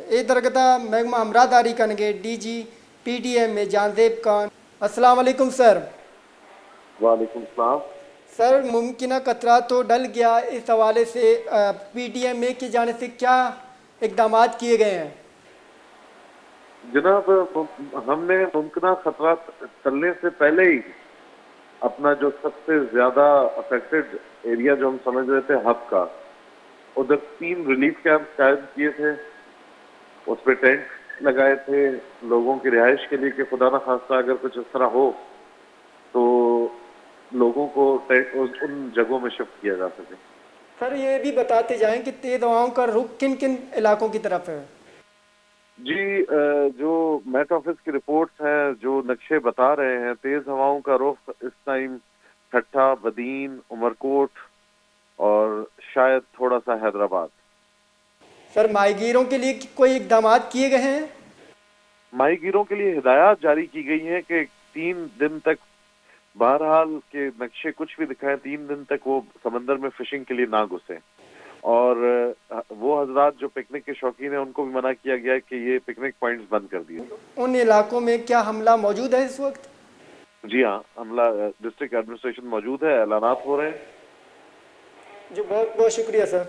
درگتہ محکمہ امراداری کنگے D G P T M میں جانزیب خان۔ السلام علیکم سر۔ وعلیکم السلام۔ سر ممکنہ خطرہ تو ڈل گیا، اس حوالے سے پی ٹی ایم اے کی جانب سے کیا اقدامات کیے گئے ہیں؟ جناب، ہم نے ممکنہ خطرات ٹلنے سے پہلے ہی اپنا جو سب سے زیادہ افیکٹڈ ایریا جو ہم سمجھ رہے تھے ہب کا، ادھر 3 ریلیف کیمپ قائم کیے تھے، اس پہ ٹینٹ لگائے تھے لوگوں کی رہائش کے لیے کہ خدا نخواستہ اگر کچھ اس طرح ہو تو لوگوں کو ان جگہوں میں شفٹ کیا جا سکے۔ سر یہ بھی بتاتے جائیں کہ تیز ہواؤں کا رخ کن کن علاقوں کی طرف ہے؟ جی، جو میٹ آفس کی رپورٹس ہیں، جو نقشے بتا رہے ہیں، تیز ہواؤں کا رخ اس ٹائم ٹھٹھہ، بدین، عمرکوٹ اور شاید تھوڑا سا حیدرآباد۔ سر ماہی گیروں کے لیے کوئی اقدامات کیے گئے ہیں؟ ماہی گیروں کے لیے ہدایات جاری کی گئی ہیں کہ 3 دن تک، بہرحال کے نقشے کچھ بھی دکھائیں، 3 دن تک وہ سمندر میں فشنگ کے لیے نہ گھسیں، اور وہ حضرات جو پکنک کے شوقین ہیں ان کو بھی منع کیا گیا ہے کہ یہ پکنک پوائنٹس بند کر دیے۔ ان علاقوں میں کیا حملہ موجود ہے اس وقت؟ جی ہاں، عملہ ڈسٹرکٹ ایڈمنسٹریشن موجود ہے، اعلانات ہو رہے ہیں۔ جی بہت بہت شکریہ سر۔